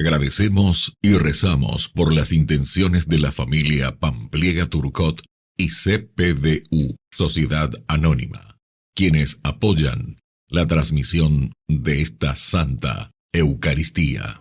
Agradecemos y rezamos por las intenciones de la familia Pampliega Turcot y CPDU, Sociedad Anónima, quienes apoyan la transmisión de esta Santa Eucaristía.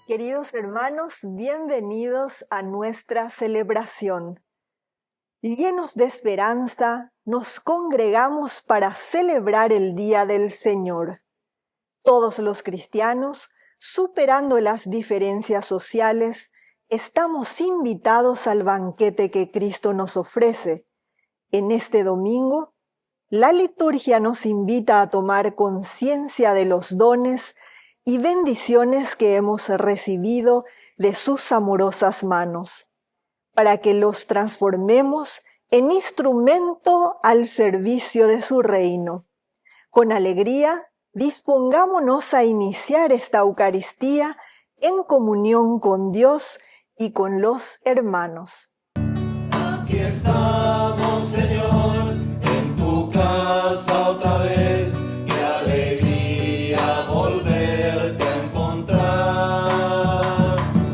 Queridos hermanos, bienvenidos a nuestra celebración. Llenos de esperanza, nos congregamos para celebrar el Día del Señor. Todos los cristianos, superando las diferencias sociales, estamos invitados al banquete que Cristo nos ofrece. En este domingo, la liturgia nos invita a tomar conciencia de los dones y bendiciones que hemos recibido de sus amorosas manos, para que los transformemos en instrumento al servicio de su reino. Con alegría, dispongámonos a iniciar esta Eucaristía en comunión con Dios y con los hermanos. Aquí estamos, Señor, en tu casa otra vez. Qué alegría volverte a encontrar.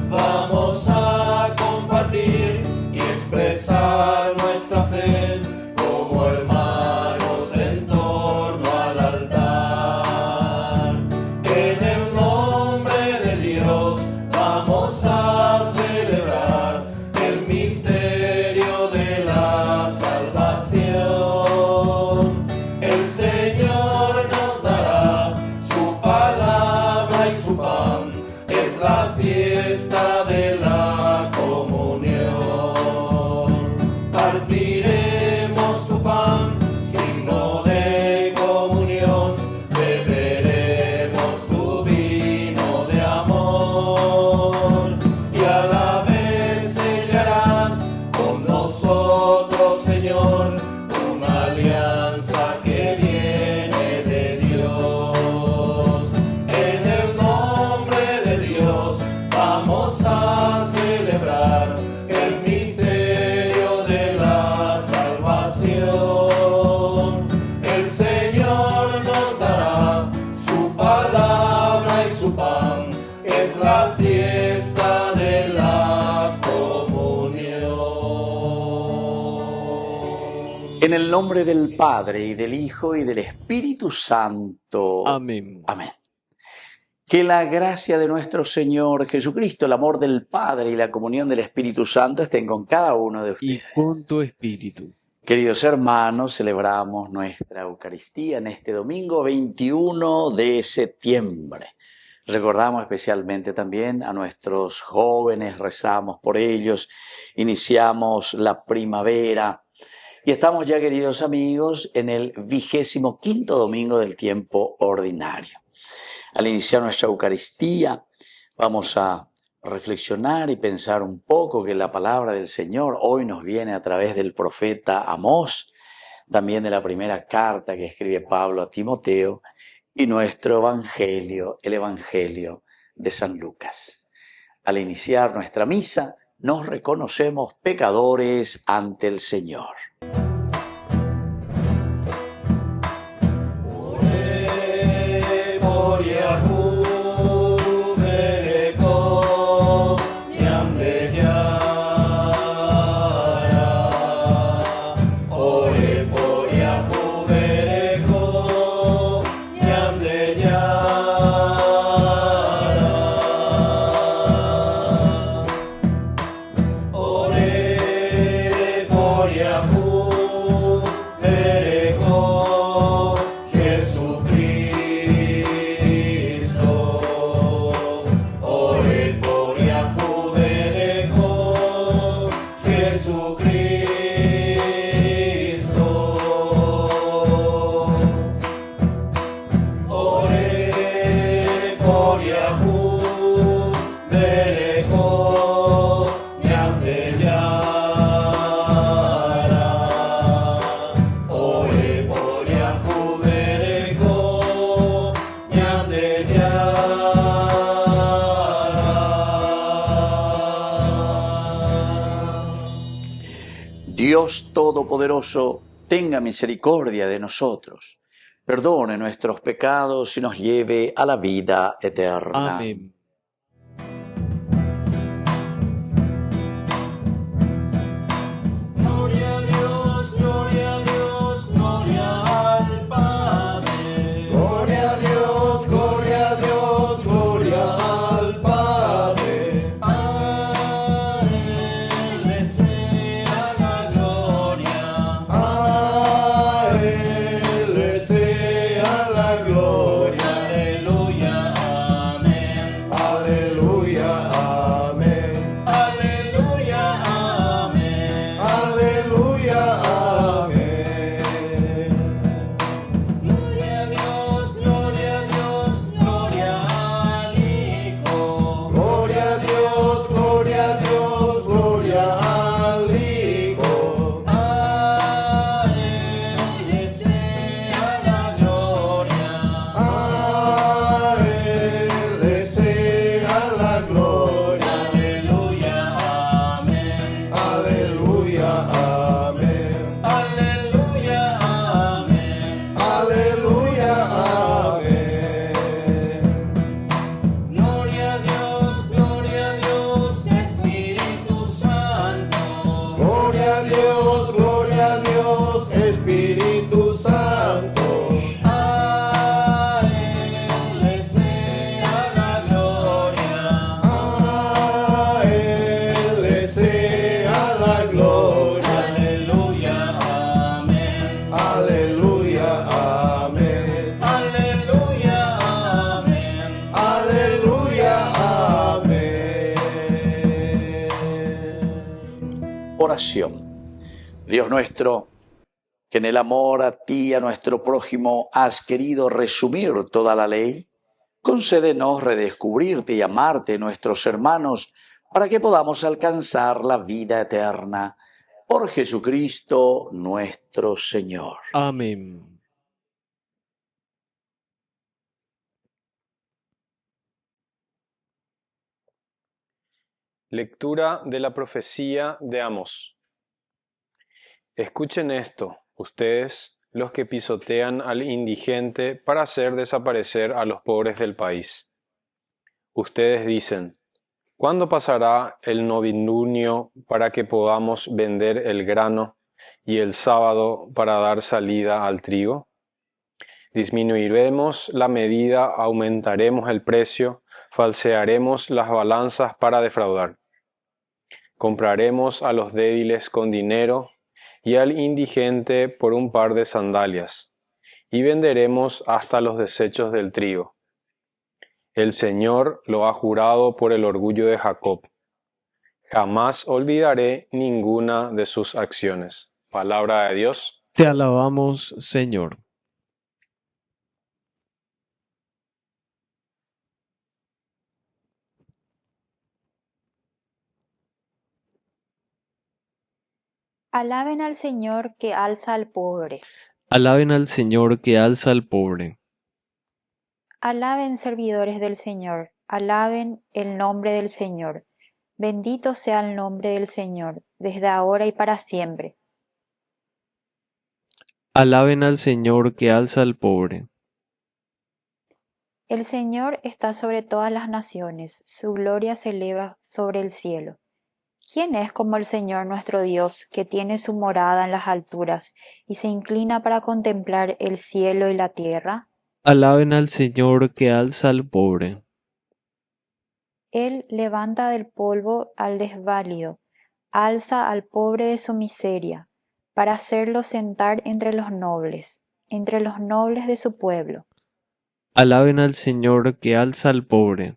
Vamos a compartir y expresar nuestra fe como hermanos en torno al altar. En el nombre de Dios vamos a celebrar el misterio de la salvación. El Señor nos dará su palabra y su pan. Es la fiesta de la comunión. Partiremos tu pan, signo de comunión. Beberemos tu vino de amor. Y a la vez sellarás con nosotros, Señor, una alianza que viene de Dios. En el nombre de Dios vamos a celebrar el misterio de la salvación. El Señor nos dará su palabra y su pan. Es la fiesta de la comunión. En el nombre del Padre, y del Hijo, y del Espíritu Santo. Amén. Amén. Que la gracia de nuestro Señor Jesucristo, el amor del Padre y la comunión del Espíritu Santo estén con cada uno de Y ustedes. con tu espíritu. Queridos hermanos, celebramos nuestra Eucaristía en este domingo 21 de septiembre. Recordamos especialmente también a nuestros jóvenes, rezamos por ellos, iniciamos la primavera y estamos ya, queridos amigos, en el 25º domingo del tiempo ordinario. Al iniciar nuestra Eucaristía vamos a reflexionar y pensar un poco que la palabra del Señor hoy nos viene a través del profeta Amós, también de la primera carta que escribe Pablo a Timoteo, y nuestro Evangelio, el Evangelio de San Lucas. Al iniciar nuestra misa, nos reconocemos pecadores ante el Señor. Oré por Yahú, Berekó, Yande Yara. Oré por Yahú, Berekó, Yande Yara. Oré por Yahú. Dios Todopoderoso tenga misericordia de nosotros, perdone nuestros pecados y nos lleve a la vida eterna. Amén. Gloria a Dios, gloria a Dios, gloria al Padre. Gloria a Dios, gloria a Dios, gloria al Padre. A Él sea la gloria. A Él sea la gloria. Aleluya, amén. Aleluya, amén. Aleluya, amén. Aleluya, amén. Gloria a Dios, gloria a Dios, gloria al Hijo. Gloria a Dios, gloria a Dios, gloria al Hijo. A Él sea la gloria. A Él sea la gloria. Aleluya, amén. Aleluya, amén. Aleluya, amén. Aleluya, amén. Gloria a Dios, Espíritu Santo. Gloria a Dios, Espíritu Santo. A Él sea la gloria. A Él sea la gloria. Aleluya, amén. Aleluya, amén. Aleluya, amén. Aleluya, amén. Oración. Dios nuestro, que en el amor a ti y a nuestro prójimo has querido resumir toda la ley, concédenos redescubrirte y amarte, nuestros hermanos, para que podamos alcanzar la vida eterna. Por Jesucristo nuestro Señor. Amén. Lectura de la profecía de Amós. Escuchen esto, ustedes, los que pisotean al indigente para hacer desaparecer a los pobres del país. Ustedes dicen, ¿cuándo pasará el novilunio para que podamos vender el grano y el sábado para dar salida al trigo? Disminuiremos la medida, aumentaremos el precio, falsearemos las balanzas para defraudar. Compraremos a los débiles con dinero y al indigente por un par de sandalias, y venderemos hasta los desechos del trigo. El Señor lo ha jurado por el orgullo de Jacob. Jamás olvidaré ninguna de sus acciones. Palabra de Dios. Te alabamos, Señor. Alaben al Señor que alza al pobre. Alaben al Señor que alza al pobre. Alaben servidores del Señor. Alaben el nombre del Señor. Bendito sea el nombre del Señor, desde ahora y para siempre. Alaben al Señor que alza al pobre. El Señor está sobre todas las naciones, su gloria se eleva sobre el cielo. ¿Quién es como el Señor nuestro Dios, que tiene su morada en las alturas y se inclina para contemplar el cielo y la tierra? Alaben al Señor que alza al pobre. Él levanta del polvo al desválido, alza al pobre de su miseria, para hacerlo sentar entre los nobles de su pueblo. Alaben al Señor que alza al pobre.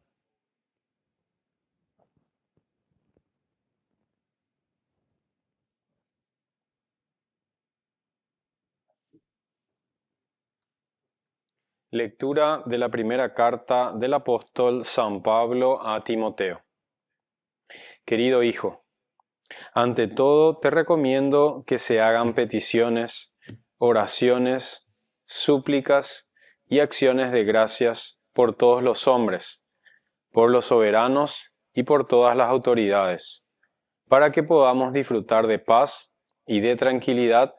Lectura de la primera carta del apóstol San Pablo a Timoteo. Querido hijo, ante todo te recomiendo que se hagan peticiones, oraciones, súplicas y acciones de gracias por todos los hombres, por los soberanos y por todas las autoridades, para que podamos disfrutar de paz y de tranquilidad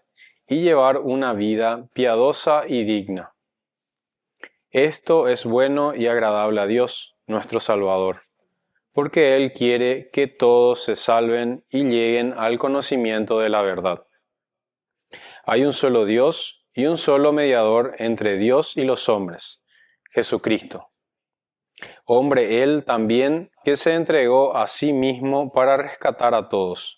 y llevar una vida piadosa y digna. Esto es bueno y agradable a Dios, nuestro Salvador, porque Él quiere que todos se salven y lleguen al conocimiento de la verdad. Hay un solo Dios y un solo mediador entre Dios y los hombres, Jesucristo. Hombre Él también, que se entregó a sí mismo para rescatar a todos.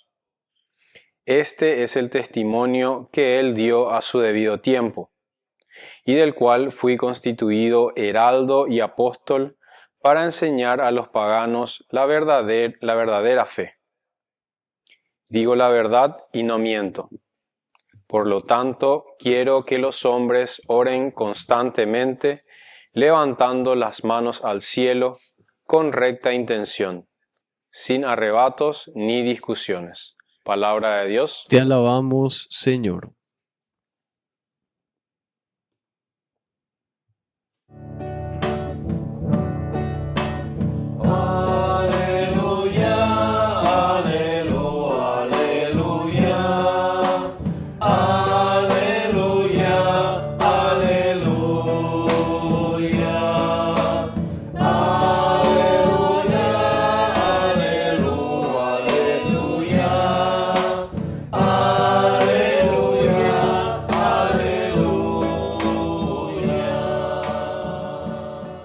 Este es el testimonio que Él dio a su debido tiempo, y del cual fui constituido heraldo y apóstol para enseñar a los paganos la verdadera fe. Digo la verdad y no miento. Por lo tanto, quiero que los hombres oren constantemente, levantando las manos al cielo con recta intención, sin arrebatos ni discusiones. Palabra de Dios. Te alabamos, Señor. Aleluya, aleluya, aleluya, aleluya, aleluya, aleluya, aleluya.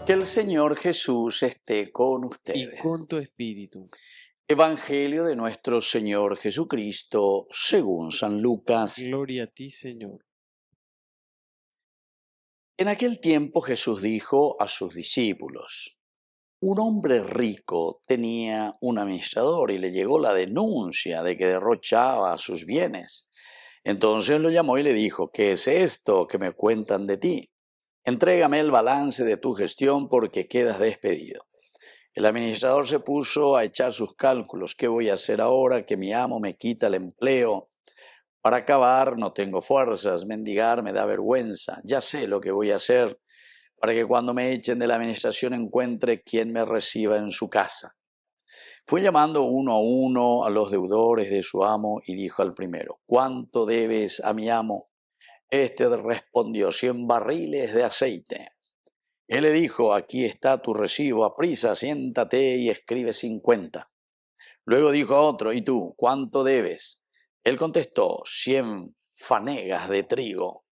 Que el Señor Jesús esté con Y ustedes. con tu espíritu. Evangelio de nuestro Señor Jesucristo según San Lucas. Gloria a ti, Señor. En aquel tiempo Jesús dijo a sus discípulos: un hombre rico tenía un administrador y le llegó la denuncia de que derrochaba sus bienes. Entonces lo llamó y le dijo: ¿qué es esto que me cuentan de ti? Entrégame el balance de tu gestión porque quedas despedido. El administrador se puso a echar sus cálculos. ¿Qué voy a hacer ahora que mi amo me quita el empleo? Para acabar no tengo fuerzas, mendigar me da vergüenza. Ya sé lo que voy a hacer para que cuando me echen de la administración encuentre quien me reciba en su casa. Fue llamando uno a uno a los deudores de su amo y dijo al primero: ¿cuánto debes a mi amo? Este respondió: 100 barriles de aceite. Él le dijo: aquí está tu recibo, aprisa, siéntate y escribe 50. Luego dijo a otro: ¿y tú, cuánto debes? Él contestó: 100 fanegas de trigo.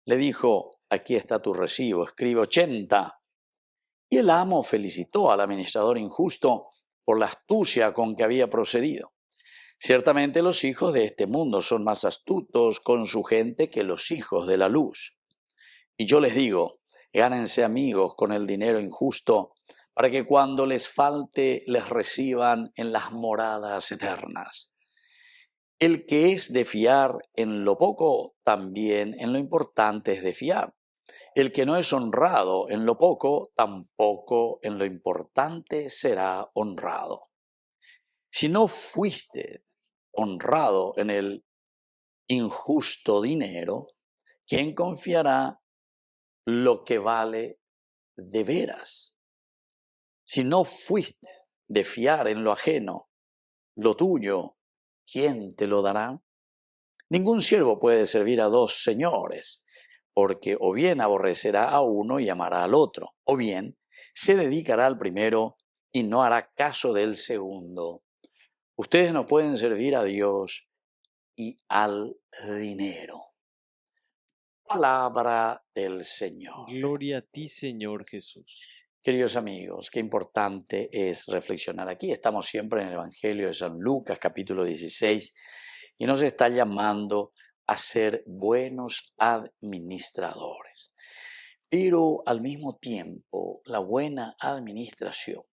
Le dijo: aquí está tu recibo, escribe 80. Y el amo felicitó al administrador injusto por la astucia con que había procedido. Ciertamente los hijos de este mundo son más astutos con su gente que los hijos de la luz. Y yo les digo: gánense amigos con el dinero injusto, para que cuando les falte les reciban en las moradas eternas. El que es de fiar en lo poco, también en lo importante es de fiar. El que no es honrado en lo poco, tampoco en lo importante será honrado. Si no fuiste honrado en el injusto dinero, ¿quién confiará lo que vale de veras? Si no fuiste de fiar en lo ajeno, lo tuyo, ¿quién te lo dará? Ningún siervo puede servir a dos señores, porque o bien aborrecerá a uno y amará al otro, o bien se dedicará al primero y no hará caso del segundo. Ustedes no pueden servir a Dios y al dinero. Palabra del Señor. Gloria a ti, Señor Jesús. Queridos amigos, qué importante es reflexionar aquí. Estamos siempre en el Evangelio de San Lucas, capítulo 16, y nos está llamando a ser buenos administradores. Pero al mismo tiempo, la buena administración,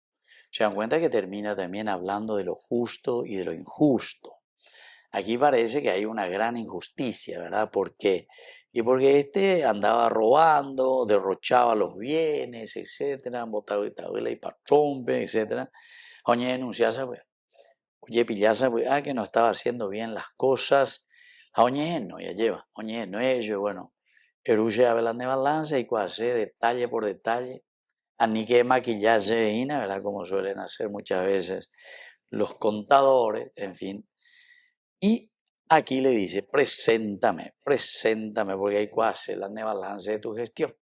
se dan cuenta que termina también hablando de lo justo y de lo injusto. Aquí parece que hay una gran injusticia, ¿verdad? ¿Por qué? Y porque este andaba robando, derrochaba los bienes, etcétera, botaba y patrompe, etcétera. Oye, denunciasa, pues. Oye, pillasa, pues, que no estaba haciendo bien las cosas. Oye, no, ya lleva. Oye, no ello, bueno. Eruche a velar de balance y cuase detalle por detalle. Ni que maquillaje, ¿verdad? Como suelen hacer muchas veces los contadores, en fin. Y Aquí le dice, preséntame, porque hay que hacer la balance de tu gestión.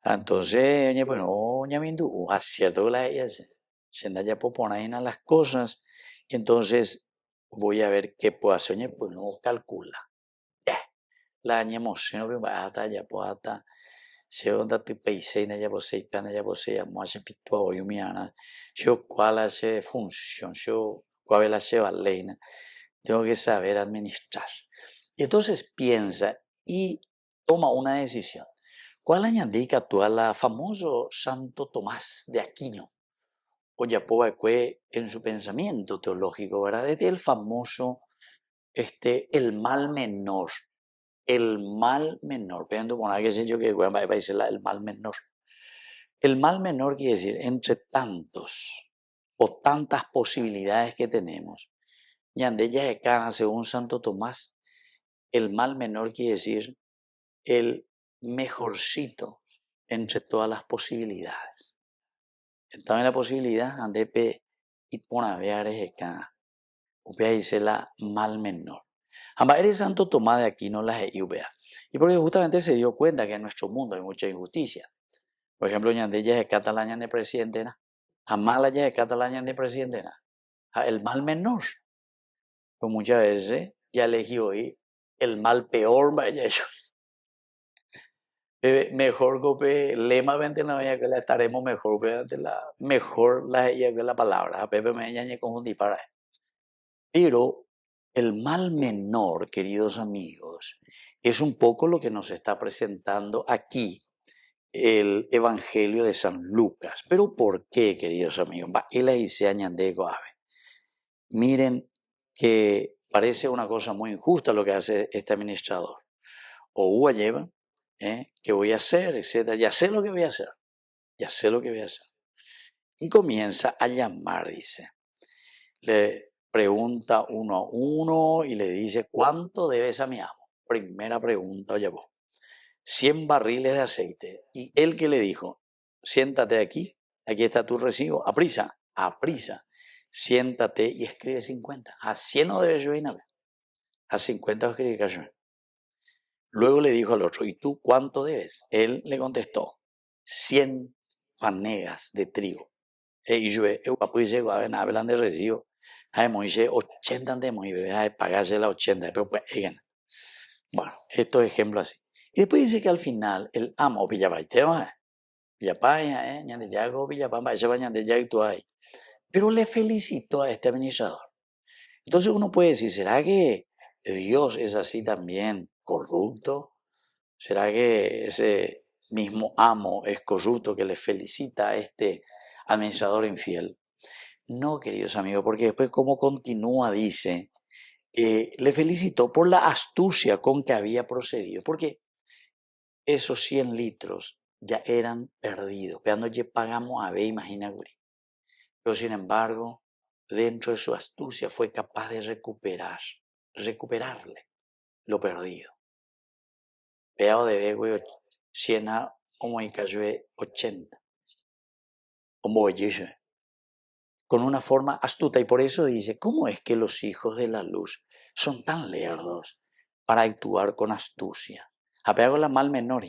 Entonces, pues no, ñamindu, acierto que la ella se anda ya poponaina las cosas, y entonces voy a ver qué puedo hacer, pues no calcula. La ñemos, no me va a ya pues hasta, se onda te peisena ya pues seis pana ya pues ya más pitua hoy miana, yo cuál hace función, yo cuál hace valena, tengo que saber administrar. Y entonces piensa y toma una decisión. ¿Cuál añadica tú a la famoso Santo Tomás de Aquino? Oyapobacué en su pensamiento teológico, ¿verdad? Este es el famoso, el mal menor. El mal menor. Pero por qué sé yo que va a decir el mal menor. El mal menor quiere decir entre tantos o tantas posibilidades que tenemos. Y ande ya de cara, según Santo Tomás, el mal menor quiere decir el mejorcito entre todas las posibilidades. Estaba en la posibilidad, ande y pon a ver acá. Upea dice la mal menor. Ambas eres Santo Tomás de Aquino las Upea. Y porque justamente se dio cuenta que en nuestro mundo hay mucha injusticia. Por ejemplo, ñandella de Cataluña de presidente, jamás la de Cataluña de presidente, el mal menor. Pues muchas veces ya elegí hoy el mal peor, vaya yo. Mejor que lema vente la vaya que la estaremos mejor que la mejor la que la palabra. Pepe me ñañe confundir para. Pero el mal menor, queridos amigos, es un poco lo que nos está presentando aquí el Evangelio de San Lucas. ¿Pero por qué, queridos amigos? Él ahí se añade ave. Miren que parece una cosa muy injusta lo que hace este administrador. O Uva lleva, ¿qué voy a hacer? Etcétera. Ya sé lo que voy a hacer. Ya sé lo que voy a hacer. Y comienza a llamar, dice. Le pregunta uno a uno y le dice, ¿cuánto debes a mi amo? Primera pregunta, oye vos. 100 barriles de aceite. Y él que le dijo, siéntate aquí está tu recibo, aprisa, siéntate y escribe 50. A 100 no debes yo ir, a 50 escribe yo. Luego le dijo al otro, ¿y tú cuánto debes? Él le contestó, 100 fanegas de trigo. Y yo, hablan de recibo. Hay Moisés, 80 de Moisés, hay pagarse la 80, pero pues, bueno, estos ejemplos así. Y después dice que al final el amo Villapaitema, Villapaya, Ñandeyago, Villapamba, ese va Ñandeyago ahí. Pero le felicitó a este administrador. Entonces uno puede decir, ¿será que Dios es así también corrupto? ¿Será que ese mismo amo es corrupto que le felicita a este administrador infiel? No, queridos amigos, porque después como continúa, dice, le felicitó por la astucia con que había procedido, porque esos 100 litros ya eran perdidos, pero ya pagamos a ver, imagina, guri. Pero sin embargo, dentro de su astucia fue capaz de recuperarle lo perdido. Peado de ver, güey, 100 a como en cayó 80. Como oye, con una forma astuta. Y por eso dice, ¿cómo es que los hijos de la luz son tan lerdos para actuar con astucia? Apego la mal menor,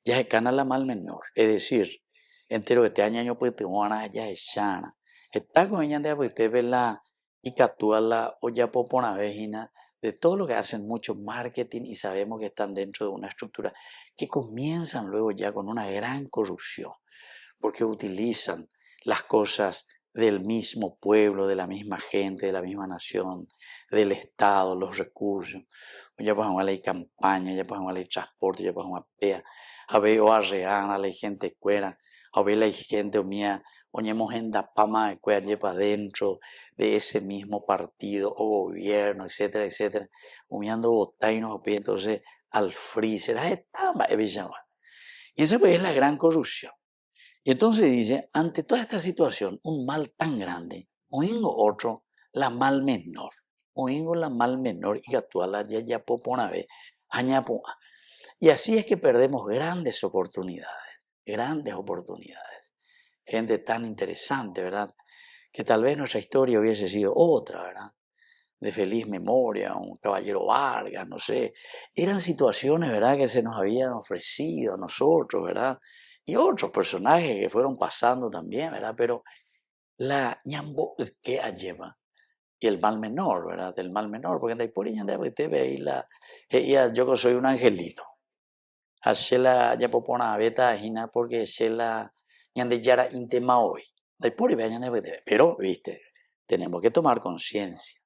ya se cana la mal menor. Es decir, entero que te año pues te van a ya echana. Está con ella de pues te ve la y catúa la o ya popona vejina de todo lo que hacen mucho marketing y sabemos que están dentro de una estructura que comienzan luego ya con una gran corrupción porque utilizan las cosas del mismo pueblo, de la misma gente, de la misma nación, del Estado, los recursos. Ya pues a la campaña, ya pues a la transporte, ya pues a pea, a ver o a reana, la gente cuera, a ver la gente mía, oñemos en da pama de cuera, lleva dentro de ese mismo partido o gobierno, etcétera, etcétera, humeando botainos, entonces al freezer, y esa pues es la gran corrupción. Y entonces dice, ante toda esta situación, un mal tan grande, oingo otro, la mal menor. Oingo la mal menor y actual ya popona ve, añapua. Y así es que perdemos grandes oportunidades, grandes oportunidades. Gente tan interesante, ¿verdad? Que tal vez nuestra historia hubiese sido otra, ¿verdad? de feliz memoria, un caballero Vargas, no sé. Eran situaciones, ¿verdad?, que se nos habían ofrecido a nosotros, ¿verdad? Y otros personajes que fueron pasando también, ¿verdad? Pero la ñambo que lleva y el mal menor, ¿verdad? El mal menor, porque por usted ve ahí yo soy un angelito. Hacela ya popona beta hina porque la ñande yara intema hoy. Pero, viste, tenemos que tomar conciencia.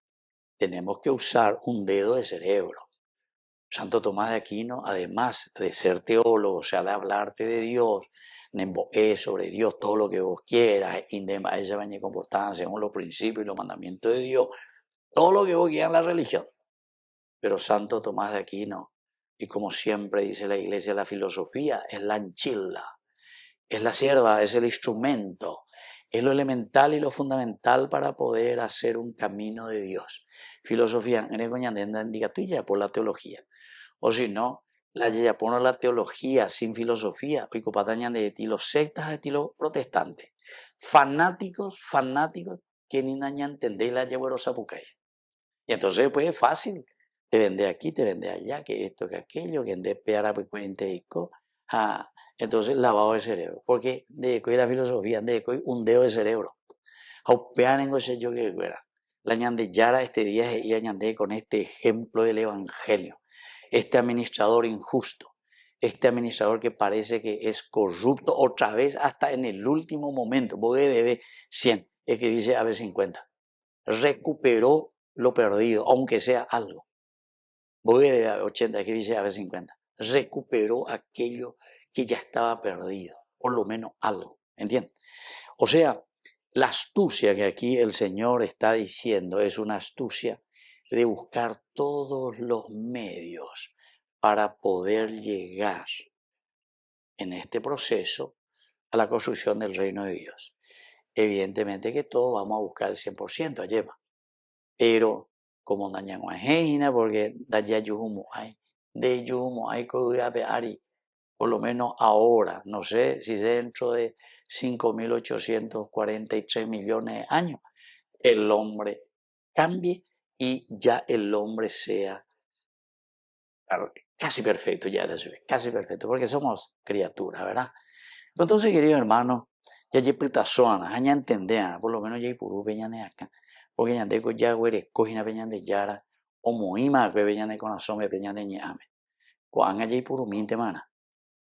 Tenemos que usar un dedo de cerebro. Santo Tomás de Aquino, además de ser teólogo, o sea, de hablarte de Dios, sobre Dios, todo lo que vos quieras, indema ella bañe comportada según los principios y los mandamientos de Dios, todo lo que vos quieras en la religión. Pero Santo Tomás de Aquino, y como siempre dice la Iglesia, la filosofía es la anchila, es la sierva, es el instrumento, es lo elemental y lo fundamental para poder hacer un camino de Dios. Filosofía, en por la teología. O si no, la yayapono la teología sin filosofía, hoy copatañan de los sectas de estilo protestante. Fanáticos, que ni naña entendéis la yabuerosa pucaya. Y entonces, pues es fácil. Te vende aquí, te vende allá, que esto, que aquello, que en de peara, pues cuenteico. Entonces, lavado de cerebro. Porque de eco y la filosofía, de eco un dedo de cerebro. Aupean en ese yo que fuera. La ñande yara este día y añande con este ejemplo del evangelio. Este administrador injusto. Este administrador que parece que es corrupto otra vez hasta en el último momento. Porque debe 100, es que dice a ver 50. Recuperó lo perdido, aunque sea algo. Voy de 80, que dice a ver 50. Recuperó aquello que ya estaba perdido, por lo menos algo, ¿entiendes? O sea, la astucia que aquí el Señor está diciendo es una astucia de buscar todos los medios para poder llegar en este proceso a la construcción del reino de Dios. Evidentemente que todos vamos a buscar el 100% a lleva. Pero como dañan porque daya yuhumo hay de yuhumo hay ari, por lo menos ahora, no sé si dentro de 5.843 millones de años el hombre cambie y ya el hombre sea casi perfecto, casi perfecto, porque somos criaturas, ¿verdad? Entonces, queridos hermanos, ya hay pitazonas, ya entendean, por lo menos ya hay purú peñane acá. Porque ya deco ya güere cojina peñan de yara o moima que peñan de conazome peñan de ñame. Cuán allá y puro minte mana.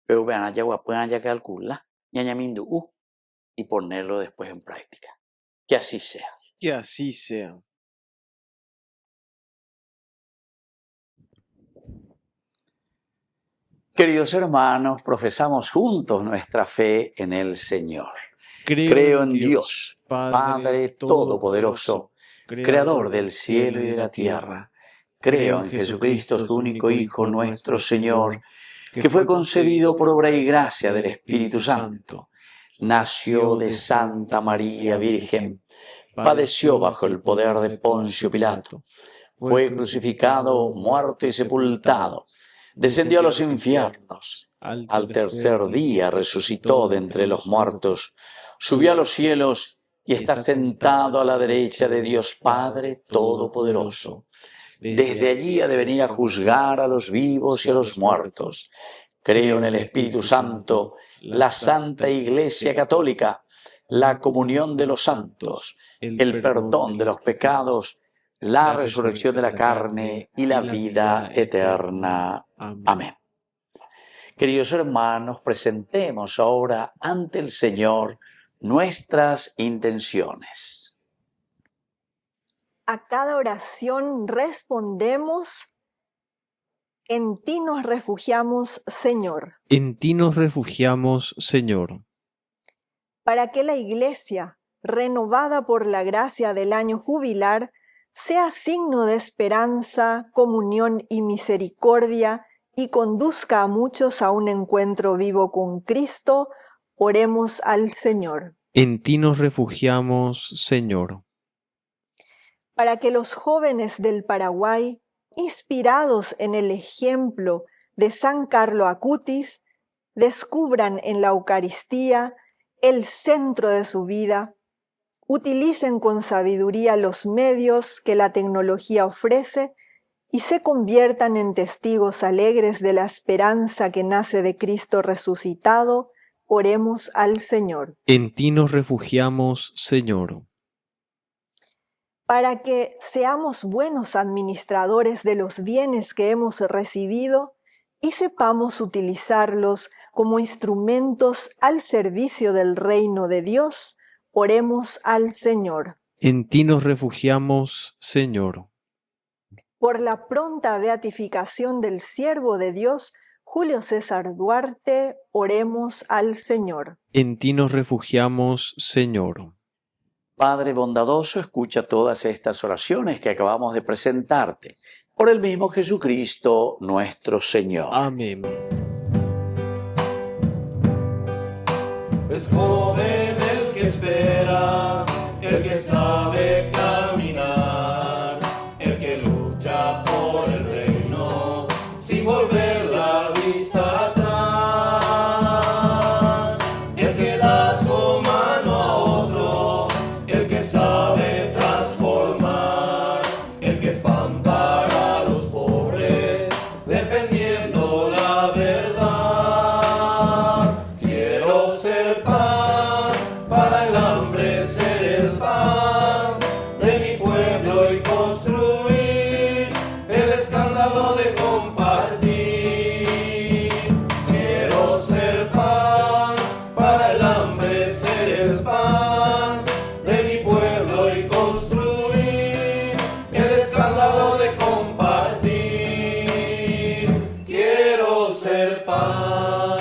Pero vean allá puedan ya calcular ñañamindu y ponerlo después en práctica. Que así sea. Que así sea. Queridos hermanos, profesamos juntos nuestra fe en el Señor. Creo en Dios, Padre Todopoderoso, Creador del cielo y de la tierra. Creo en Jesucristo, su único Hijo, nuestro Señor, que fue concebido por obra y gracia del Espíritu Santo. Nació de Santa María Virgen, padeció bajo el poder de Poncio Pilato, fue crucificado, muerto y sepultado, descendió a los infiernos, al tercer día resucitó de entre los muertos, subió a los cielos y está sentado a la derecha de Dios Padre Todopoderoso. Desde allí ha de venir a juzgar a los vivos y a los muertos. Creo en el Espíritu Santo, la Santa Iglesia Católica, la comunión de los santos, el perdón de los pecados, la resurrección de la carne y la vida eterna. Amén. Queridos hermanos, presentemos ahora ante el Señor nuestras intenciones. A cada oración respondemos: en ti nos refugiamos, Señor. En ti nos refugiamos, Señor. Para que la Iglesia, renovada por la gracia del año jubilar, sea signo de esperanza, comunión y misericordia, y conduzca a muchos a un encuentro vivo con Cristo, oremos al Señor. En ti nos refugiamos, Señor. Para que los jóvenes del Paraguay, inspirados en el ejemplo de San Carlo Acutis, descubran en la Eucaristía el centro de su vida, utilicen con sabiduría los medios que la tecnología ofrece y se conviertan en testigos alegres de la esperanza que nace de Cristo resucitado. Oremos al Señor. En ti nos refugiamos, Señor. Para que seamos buenos administradores de los bienes que hemos recibido y sepamos utilizarlos como instrumentos al servicio del reino de Dios, oremos al Señor. En ti nos refugiamos, Señor. Por la pronta beatificación del siervo de Dios, Julio César Duarte, oremos al Señor. En ti nos refugiamos, Señor. Padre bondadoso, escucha todas estas oraciones que acabamos de presentarte. Por el mismo Jesucristo nuestro Señor. Amén. Es joven el que espera, el que sabe caminar, el que lucha por el reino sin volver la vista atrás, el que da su mano a otro, el que sabe transformar, el que es pan para los pobres, defendiendo la verdad. Quiero ser pan para el hambre, ser el pan de mi pueblo y construir el escándalo de compartir. Quiero ser pan para el hambre, ser el pan de mi pueblo y construir el escándalo de compartir. Quiero ser pan.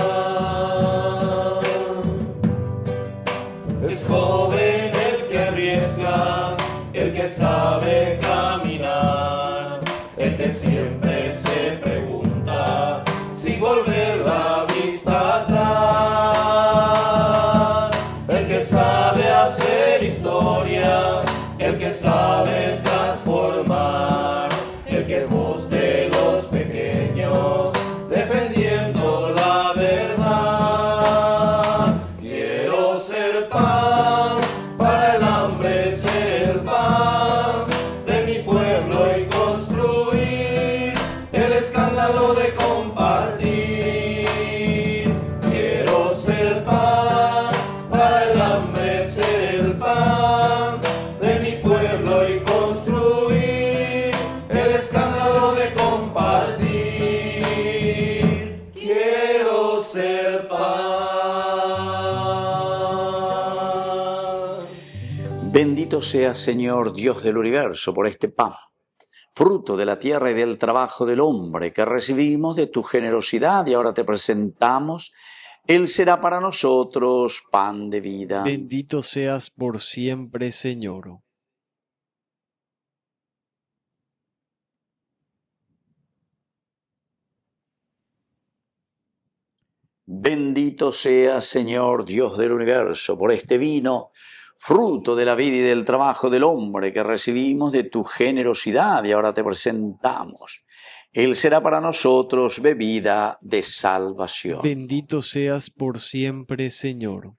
Es joven el que arriesga, el que sabe caminar, el que siempre se pregunta si volver la vista atrás, el que sabe hacer historia, el que sabe transformar, el que es voz de los pequeños, defendiendo la verdad. Quiero ser pan para el hambre, ser el pan de mi pueblo y construir el escándalo de compartir. Quiero ser pan para el hambre, ser el pan de mi pueblo y construir el escándalo de compartir. Quiero ser pan. Bendito seas, Señor, Dios del universo, por este pan, fruto de la tierra y del trabajo del hombre que recibimos de tu generosidad y ahora te presentamos. Él será para nosotros pan de vida. Bendito seas por siempre, Señor. Bendito seas, Señor, Dios del universo, por este vino, fruto de la vida y del trabajo del hombre que recibimos de tu generosidad y ahora te presentamos. Él será para nosotros bebida de salvación. Bendito seas por siempre, Señor.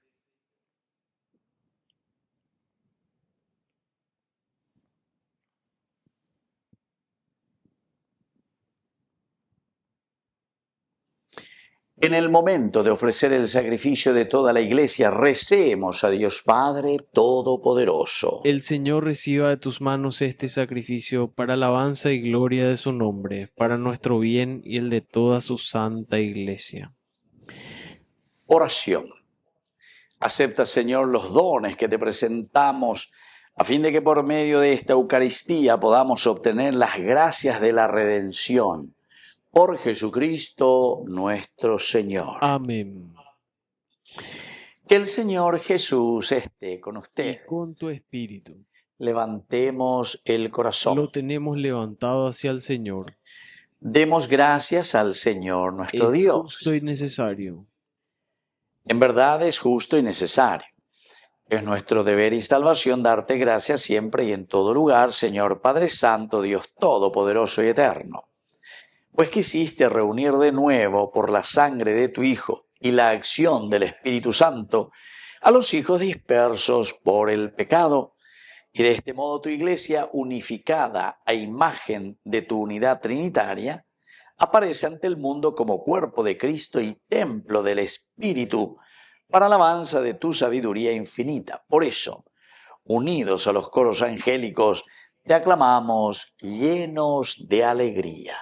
En el momento de ofrecer el sacrificio de toda la Iglesia, recemos a Dios Padre Todopoderoso. El Señor reciba de tus manos este sacrificio para alabanza y gloria de su nombre, para nuestro bien y el de toda su santa Iglesia. Oración. Acepta, Señor, los dones que te presentamos, a fin de que por medio de esta Eucaristía podamos obtener las gracias de la redención. Por Jesucristo nuestro Señor. Amén. Que el Señor Jesús esté con Y ustedes. con tu espíritu. Levantemos el corazón. Lo tenemos levantado hacia el Señor. Demos gracias al Señor nuestro Es Dios. justo y necesario. En verdad es justo y necesario. Es nuestro deber y salvación darte gracias siempre y en todo lugar, Señor Padre Santo, Dios Todopoderoso y Eterno. Pues quisiste reunir de nuevo por la sangre de tu Hijo y la acción del Espíritu Santo a los hijos dispersos por el pecado. Y de este modo tu iglesia, unificada a imagen de tu unidad trinitaria, aparece ante el mundo como cuerpo de Cristo y templo del Espíritu, para alabanza de tu sabiduría infinita. Por eso, unidos a los coros angélicos, te aclamamos llenos de alegría.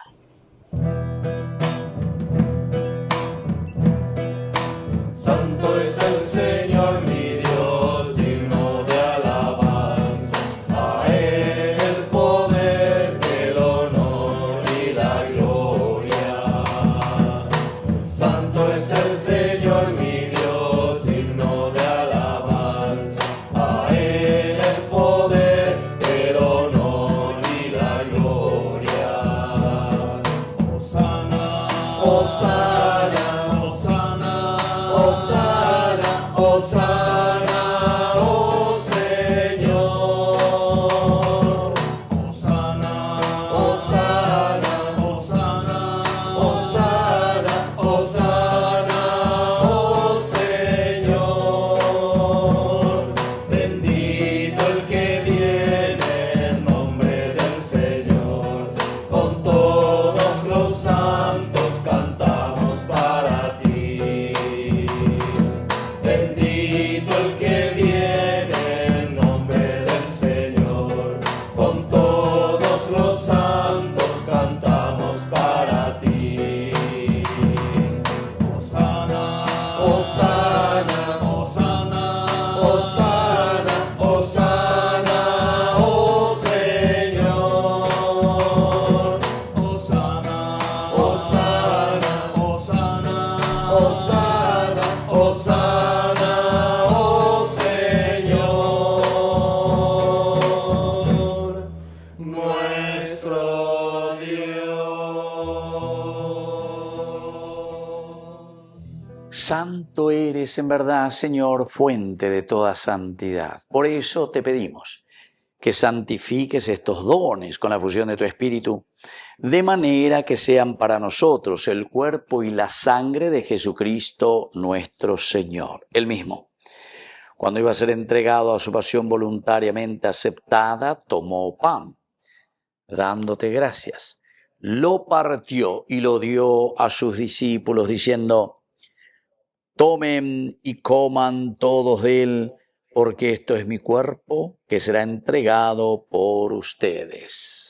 Santo es el Señor mi Dios, digno de alabanza. A Él el poder, el honor y la gloria. Santo es el Señor mi Dios, digno de alabanza. A Él el poder, el honor y la gloria. Hosana, Hosana. Hosana, Hosana, oh Señor. Hosana, Hosana, Hosana, Hosana, Hosana, oh Señor. Bendito el que viene en nombre del Señor. Con todos los santos cantamos para ti. Bendito el que viene en nombre del Señor, con todos los santos cantamos para ti. Hosana, Hosana, Hosana, Hosana, Hosana, oh Señor. Hosana, Hosana, Hosana, Hosana, Hosana, oh Señor, nuestro Dios. Santo eres en verdad, Señor, fuente de toda santidad. Por eso te pedimos que santifiques estos dones con la fusión de tu Espíritu, de manera que sean para nosotros el cuerpo y la sangre de Jesucristo nuestro Señor. Él mismo, cuando iba a ser entregado a su pasión voluntariamente aceptada, tomó pan, dándote gracias, lo partió y lo dio a sus discípulos, diciendo: tomen y coman todos de él, porque esto es mi cuerpo que será entregado por ustedes.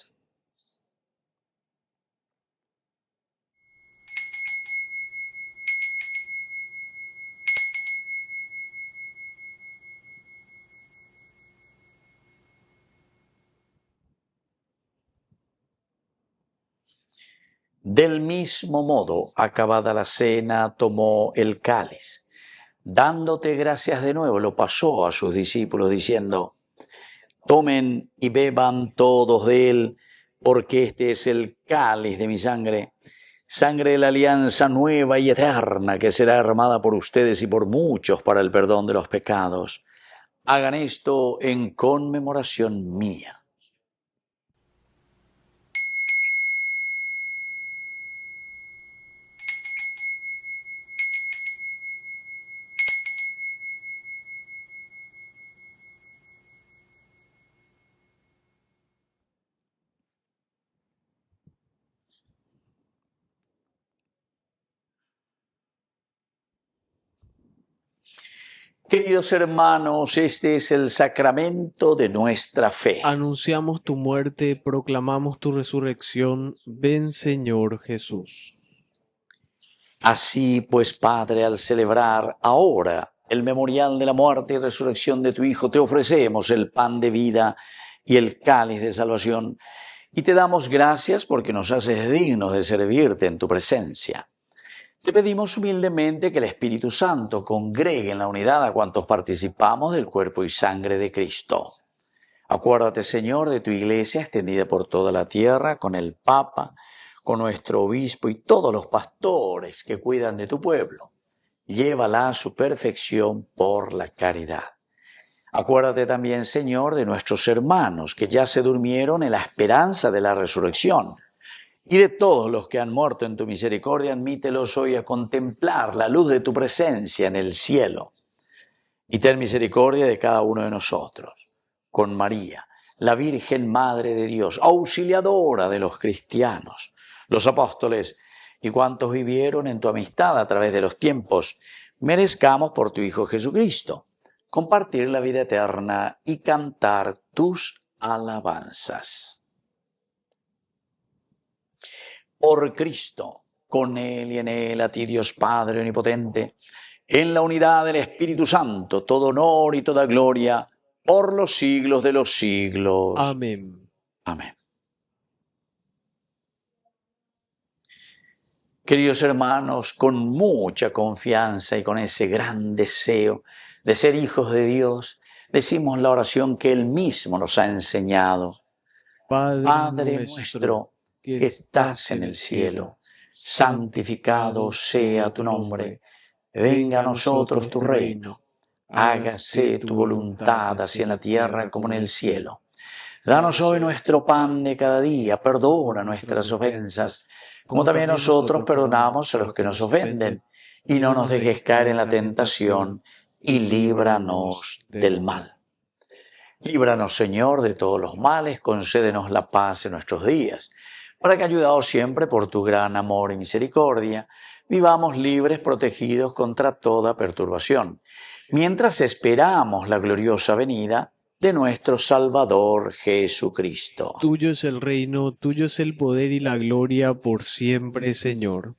Del mismo modo, acabada la cena, tomó el cáliz. Dándote gracias de nuevo, lo pasó a sus discípulos, diciendo: tomen y beban todos de él, porque este es el cáliz de mi sangre, sangre de la alianza nueva y eterna, que será derramada por ustedes y por muchos para el perdón de los pecados. Hagan esto en conmemoración mía. Queridos hermanos, este es el sacramento de nuestra fe. Anunciamos tu muerte, proclamamos tu resurrección. Ven, Señor Jesús. Así pues, Padre, al celebrar ahora el memorial de la muerte y resurrección de tu Hijo, te ofrecemos el pan de vida y el cáliz de salvación, y te damos gracias porque nos haces dignos de servirte en tu presencia. Te pedimos humildemente que el Espíritu Santo congregue en la unidad a cuantos participamos del cuerpo y sangre de Cristo. Acuérdate, Señor, de tu Iglesia extendida por toda la tierra, con el Papa, con nuestro obispo y todos los pastores que cuidan de tu pueblo. Llévala a su perfección por la caridad. Acuérdate también, Señor, de nuestros hermanos que ya se durmieron en la esperanza de la resurrección. Y de todos los que han muerto en tu misericordia, admítelos hoy a contemplar la luz de tu presencia en el cielo. y ten misericordia de cada uno de nosotros. Con María, la Virgen Madre de Dios, auxiliadora de los cristianos, los apóstoles y cuantos vivieron en tu amistad a través de los tiempos, merezcamos por tu Hijo Jesucristo compartir la vida eterna y cantar tus alabanzas. Por Cristo, con Él y en Él, a ti Dios Padre Omnipotente, en la unidad del Espíritu Santo, todo honor y toda gloria, por los siglos de los siglos. Amén. Amén. Queridos hermanos, con mucha confianza y con ese gran deseo de ser hijos de Dios, decimos la oración que Él mismo nos ha enseñado. Padre nuestro, que estás en el cielo, santificado sea tu nombre. Venga a nosotros tu reino. Hágase tu voluntad, así en la tierra como en el cielo. Danos hoy nuestro pan de cada día. Perdona nuestras ofensas, como también nosotros perdonamos a los que nos ofenden. Y no nos dejes caer en la tentación, y líbranos del mal. Líbranos, Señor, de todos los males. Concédenos la paz en nuestros días, para que, ayudados siempre por tu gran amor y misericordia, vivamos libres, protegidos contra toda perturbación, mientras esperamos la gloriosa venida de nuestro Salvador Jesucristo. Tuyo es el reino, tuyo es el poder y la gloria por siempre, Señor.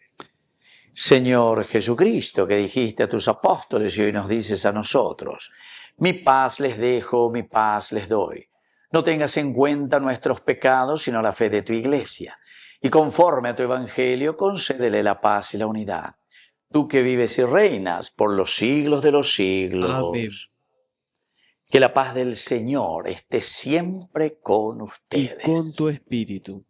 Señor Jesucristo, que dijiste a tus apóstoles y hoy nos dices a nosotros, mi paz les dejo, mi paz les doy. No tengas en cuenta nuestros pecados, sino la fe de tu Iglesia. Y conforme a tu Evangelio, concédele la paz y la unidad. Tú que vives y reinas por los siglos de los siglos. Amén. Que la paz del Señor esté siempre con Y ustedes. con tu espíritu.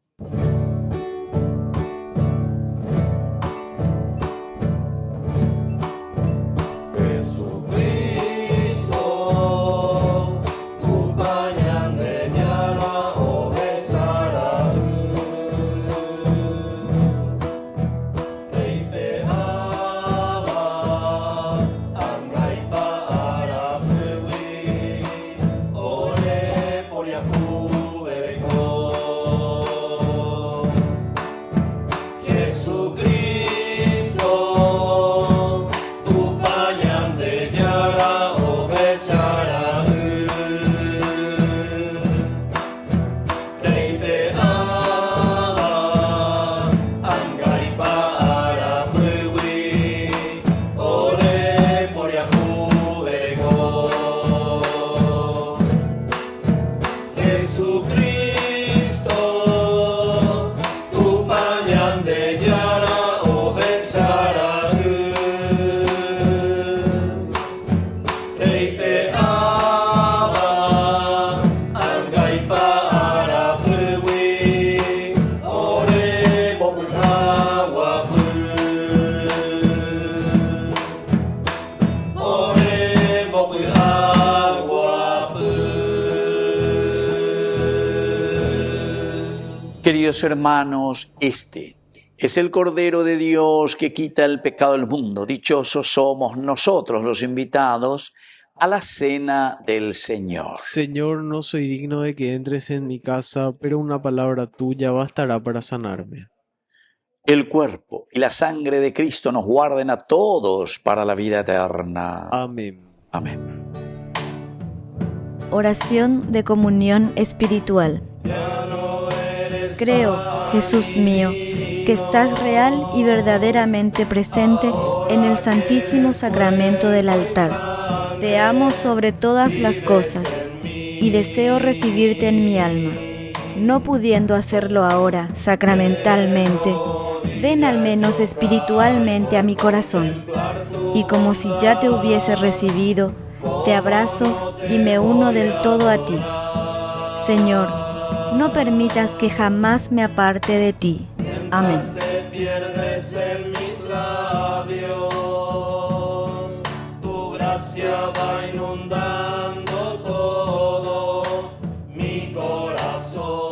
Queridos hermanos, este es el Cordero de Dios que quita el pecado del mundo. Dichosos somos nosotros los invitados a la cena del Señor. Señor, no soy digno de que entres en mi casa, pero una palabra tuya bastará para sanarme. El cuerpo y la sangre de Cristo nos guarden a todos para la vida eterna. Amén. Amén. Oración de comunión espiritual. Creo, Jesús mío, que estás real y verdaderamente presente en el Santísimo Sacramento del altar. Te amo sobre todas las cosas y deseo recibirte en mi alma. No pudiendo hacerlo ahora sacramentalmente, ven al menos espiritualmente a mi corazón. Y como si ya te hubiese recibido, te abrazo y me uno del todo a ti. Señor, no permitas que jamás me aparte de ti. Amén. Te pierdes en mis labios, tu gracia va inundando todo mi corazón.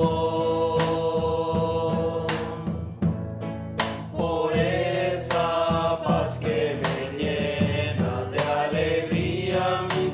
Por esa paz que me llena de alegría mi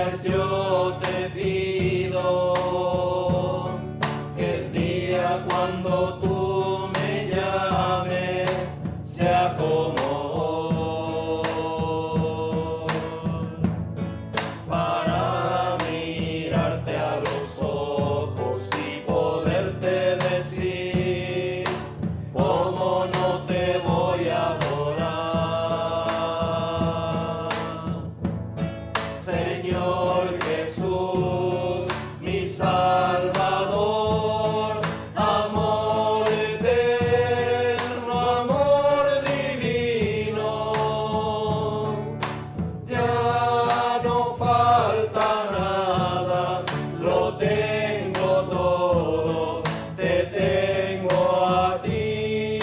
rodillas yo te pido que el día cuando tú me llames sea como hoy, para mirarte a los ojos y poderte decir cómo no te voy a adorar. Señor Jesús, mi Salvador, amor eterno, amor divino, ya no falta nada, lo tengo todo, te tengo a ti.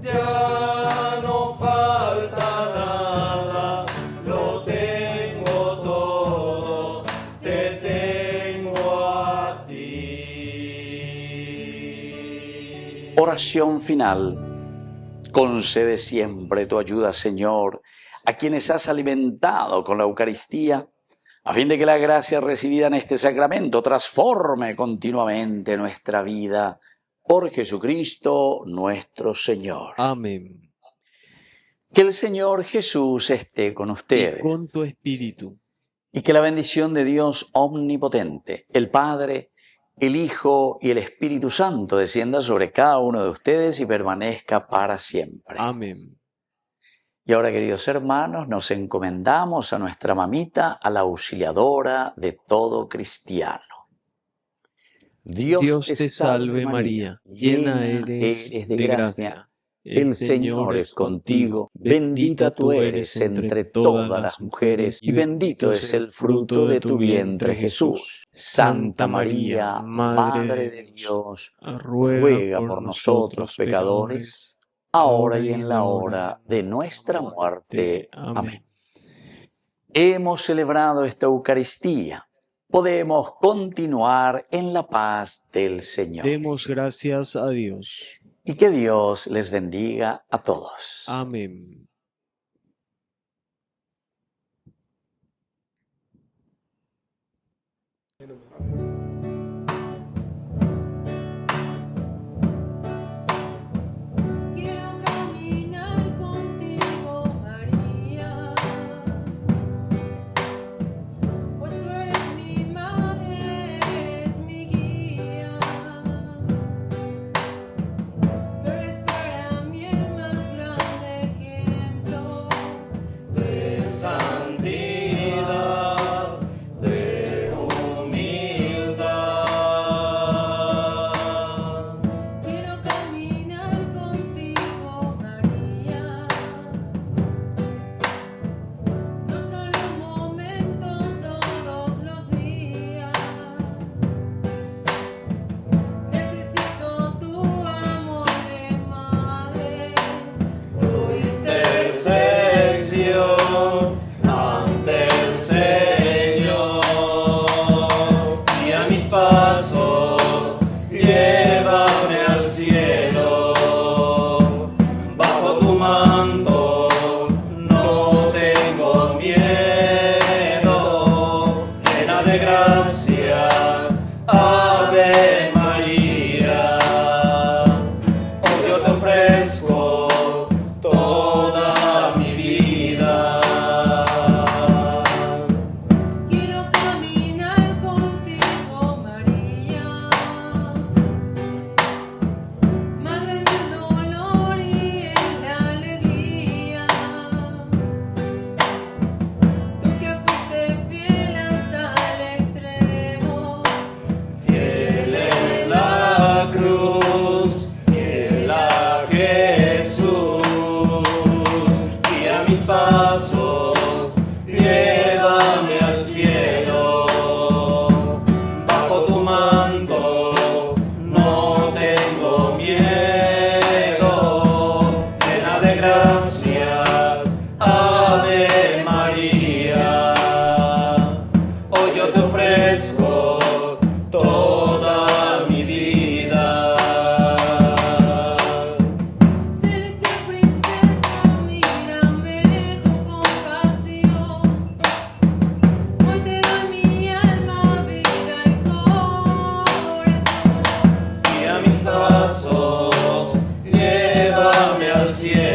Ya no falta nada, lo tengo todo, te tengo a ti. Oración final. Concede siempre tu ayuda, Señor, a quienes has alimentado con la Eucaristía, a fin de que la gracia recibida en este sacramento transforme continuamente nuestra vida. Por Jesucristo nuestro Señor. Amén. Que el Señor Jesús esté con Y ustedes. con tu espíritu. Y que la bendición de Dios omnipotente, el Padre, el Hijo y el Espíritu Santo descienda sobre cada uno de ustedes y permanezca para siempre. Amén. Y ahora, queridos hermanos, nos encomendamos a nuestra mamita, a la auxiliadora de todo cristiano. Dios te salve María, llena eres de gracia. El Señor es contigo, bendita tú eres entre todas las mujeres, y bendito es el fruto de tu vientre, Jesús. Santa María, Madre de Dios, ruega por nosotros pecadores, ahora y en la hora de nuestra muerte. Amén. Hemos celebrado esta Eucaristía. Podemos continuar en la paz del Señor. Demos gracias a Dios. Y que Dios les bendiga a todos. Amén. Quiero caminar contigo, María, pues tú eres mi madre, eres mi guía. Tú eres para mí el más grande ejemplo De santidad, de humildad. Quiero caminar contigo, María, no solo un momento, todos los días. Necesito tu amor de madre, tu Intercesión ante el Señor, y a mis pasos llévame al cielo. Bajo tu manto no tengo miedo, llena de gracia, Ave María. Hoy yo te ofrezco toda mi vida. brazos, llévame al cielo.